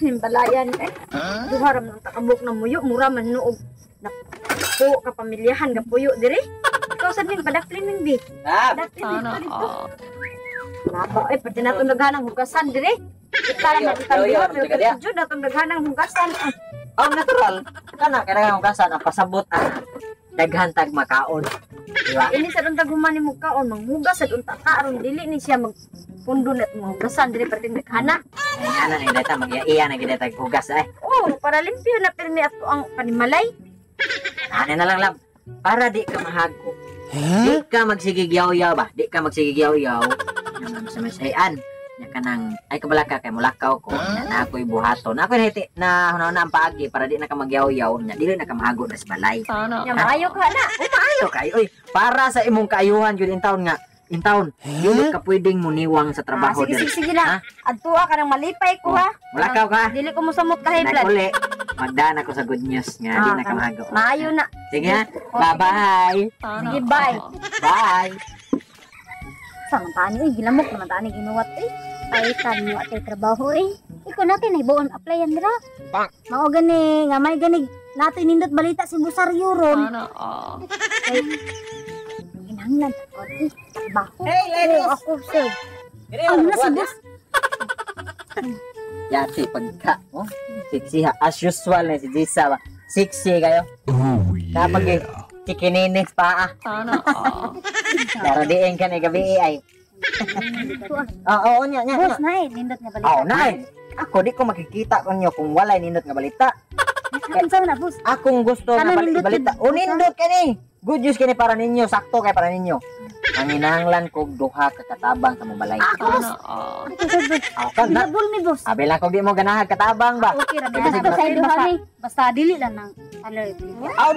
Nimbalayan eh. Duharam ng takabok na muyo, mura man noog. Napo kapamilyahan ga puyo diri. Ikaw sabihin padaklin ning bi. Padaklin dito. Napa eh pati nato daghanang hugasan diri. Kita na kita pero jud nato daghanang hugasan. Oh, natural. Kana kailangan hugasan ang pasabot daghan tag makaon. Diba? Ini sa dun taghuman ni mugkaon manghugas sa dun aron dili ni siya magpundo na hugasan diri pati daghana. Ay ana ni data mag-iya na gid tag hugas Oh, para limpyo na pirmi ato ang panimalay. Ano na lang lab, para di ka mahago. Di ka magsigigyaw-yaw ba? Di ka magsigigyaw-yaw. Naman sa masayan. Nya kanang ay kabalaka kay mulakaw ko na ako'y buhaton. Ako na hunahuna ang paagi para di na ka magyaw-yaw nya dili na ka mahago na sa balay. Nya maayo ka na. Maayo kay oy. Para sa imong kaayuhan jud in taon nga. In taon, yung ka pwedeng muniwang sa trabaho diri. Sige na. Adtua ka nang malipay ko ha. Mulakaw ka. Dili ko mosamot ka high blood. Nakuli. Magdaan ako sa good news nga di na ka mahago. Maayo na. Sige ha. Bye-bye. Sige, bye. Bye. Samantani, gilamok naman tani ginuwat Ay kanyo at trabaho Iko natin ibuon applyan dira. Mao gani nga may gani natin nindot balita si Busaryo ron. Ay ginahanglan ko trabaho. Hey, ladies. Ako sir. Ano na si boss? Yati pagka, oh. Sexy ha. As usual na si Jisa ba. Sexy kayo. Oh yeah. Kapag chikininis pa Pero diin ka ni gabi ay. Oo, nya. Boss na nindot nga balita. Oo, na Ako di ko makikita kanyo kung walay nindot nga balita. Unsa na boss? Akong gusto nga balita. O nindot kani. Good news kani para ninyo, sakto kay para ninyo. Ang hinahanglan ko duha ka katabang sa mabalay. Boss. Kan na. Double mi boss. Abi lang kog di mo ganahan katabang ba. Okay ra ba? Basta dili lang ng allergy.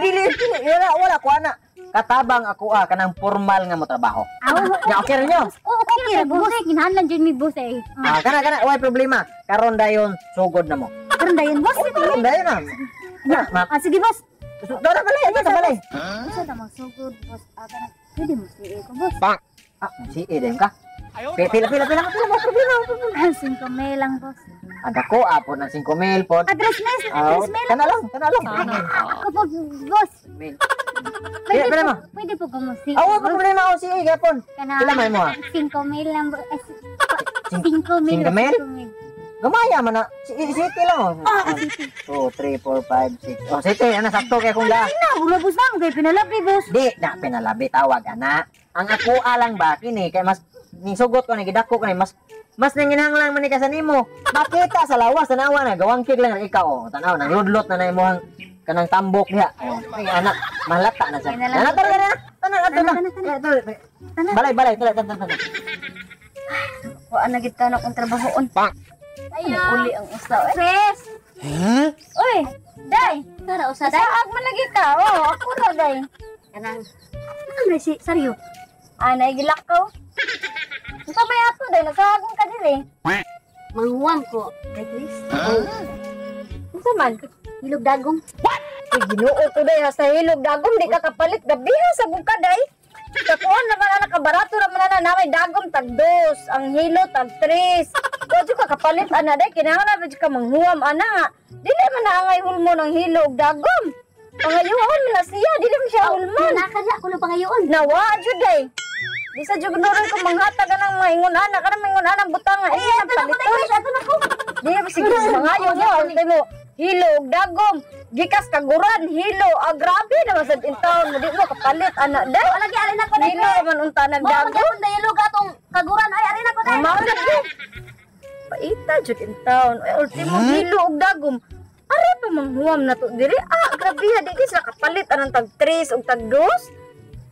Dili wala ko ana. Katabang ako kanang formal nga mo trabaho. Ya okay ra nyo. Okay ra boss. Kinahanglan jud mi boss Kana way problema. Karon dayon sugod na mo. Karon dayon boss. Karon dayon na. Sige boss. Dara balay. Isa na magsugod boss. Pwede mo si ko boss. Si Eden ka. Pila mo problema. 5 mil lang boss. Ada ko apon ng 5 mil po. Address mail. Kana lang. Ako po boss. Pwede po ko mo si. Problema ako si Gapon. Pila may mo 5 mil lang boss. 5 mil. 5 mil? Gamaya man na. City lang 2, 3, 4, 5, 6. City. Ano, sakto kaya kung la. Ulabos na mo kayo pinalabi boss. Di, na pinalabi. Tawag, ana. Ang ako alang ba, kini, kaya mas, nisugot ko, nagidako ko, mas nanginahanglang manikasan nimo. Makita sa lawas, tanawa na, gawang kig lang ikaw. Tanaw, nangludlot na na imo ang kanang tambok niya. Ay, anak, malata na siya. Tanang. Balay. Tanang. Wala na kita na kong trabahoon. Ayaw. Uli ang usaw. Chris! Uy! Day! Tara, usa, Day? Saag man lagi ka. Ako na, Day. Kanang. Ano si Saryo? Naigilak ko. Ito may ato, Day. Nagkahagong ka dili. Manghuwang ko. Day, please. Ito man. Hilog dagong. What? Ginoo ko, Day. Sa hilog dagong, di ka kapalit. Gabihan sa buka, Day. Kakuan naman na nakabarato naman na may dagom tag 2, ang hilo tag 3. Kodyo ka kapalit ana day kinahanglan ba ka manghuwam ana. Dili man naangay hulmo ng hilo ug dagom. Pangayuon man na siya, dili man siya hulmon. Nakadya ko ng pangayuon. Nawa jud day. Di sa jud nuron ko manghatag anang maingon ana kana maingon ana butang nga iya paliton. Di ba sige mangayo mo ulti mo hilo ug dagom. Gikas kaguran hilo grabe naman sa intawon mo di mo kapalit ana day. Lagi alin ako day. Hilo man unta nagdagom. Mo dialog atong kaguran ay alin ako day. Mao day. Paita jud intawon. Ay ultimo hilo ug dagom. Ari pa manghuwam na to diri. Grabe ha di sila kapalit anang tag 3 ug tag 2.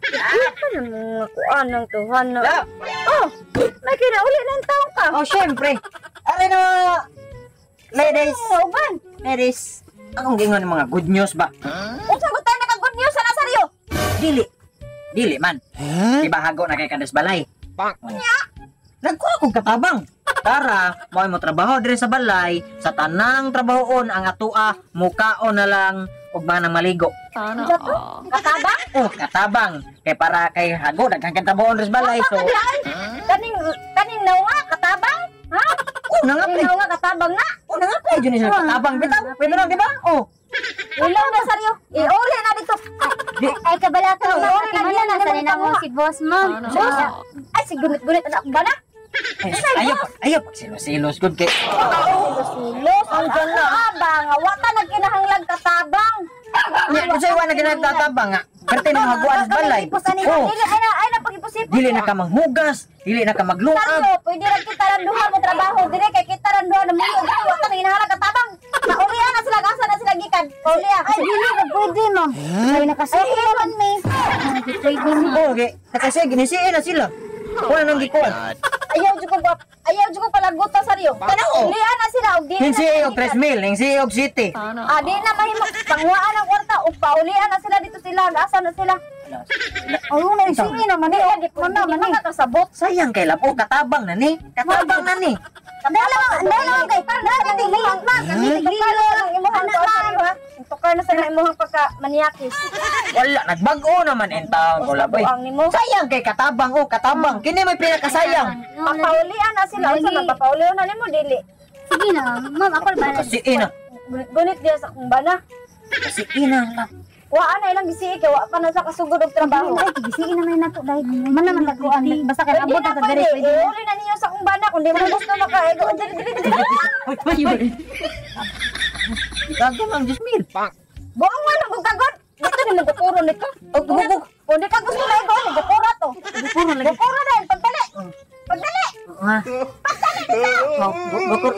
Ano na mga kuan ng tuhan na. May kinauli na yung taong ka. Syempre. Alin na ladies. Ladies. Anong gingon ng mga good news ba? Kung sagot tayo naka-good news, sana saryo? Dili man. Ibahago na kay Kandes Balay. Nagkuha kong katabang. Tara, mo trabaho dire sa balay, sa tanang trabahoon ang atua, mukaon na lang ug manang maligo. Katabang? Katabang. Kay para kay hago daghang trabahoon dire sa balay so. Kaning nawa katabang? Ha? na nga pre. Ilaw nga katabang na. O na nga pre, dyan siya katabang bitaw. Pwede lang, di ba? Oh. Ilaw na saryo. Iuli na dito. Ay kabala ka na. Iuli na diyan na sa mo si boss ma'am. Boss. Ay si gunit-gunit anak ba na? Ayaw pag silos-silos good kay. Silos ang dyan na abang. Wata nagkinahanglag katabang. Nya say wa na ginagtatabang nga. Perti na haguan sa balay. Oh. Ay na pag-imposible. Dili na ka manghugas, dili na ka maglungag. Saryo, pwede lang kita randuha mo trabaho. Dili kay kita randuha na mo. Wata nagkinahanglag katabang. Naulihan na sila. Asa na sila gikan? Ulihan. Ay dili na pwede ma'am. Ay nakasihan me. Pwede mo. Okay, kasi ginisiin na sila. Wala nang gikuan. Ayaw jud ko palagot ta saryo. Tanaw. Ulihan na sila og di Yung CEO of Press Mill, yung CEO of City. di na mahimo pangwaan ang kwarta ug paulihan na sila dito sila. Asa na sila? Ayun na sige naman ni. Di ko na man nakasabot. Sayang kay Lapo, katabang na ni. Katabang na ni. Dahil kay para tingin man kami tigilo lang imuhang to saryo ha. Tukar na sa imuhang pagka maniakis. Wala, nagbago naman in town. Wala ba? Ang nimo. Sayang kay katabang, oh, katabang. Kini may pinakasayang. Papaulihan na sila. Unsa man papaulihan na nimo dili. Sige na, ma'am ako ba? Kasi ina. Gunit diya sa kumbana. Kasi ina lang. Wa na ilang gisi kay wa pa na sa kasugod og trabaho. Ay, gisi na may nato dai. Man naman nagkuan. Basta kay abot na diri pwede. Uli na niyo sa kumbana kundi mo gusto makaego diri. Gago mang Jasmine. Buang mo lang kagot. Dito ni magpuro nito. Ug kundi ka gusto na ego magpuro to. Magpuro na pagdali. Pagdali. Ha? Pagdali. Bukur.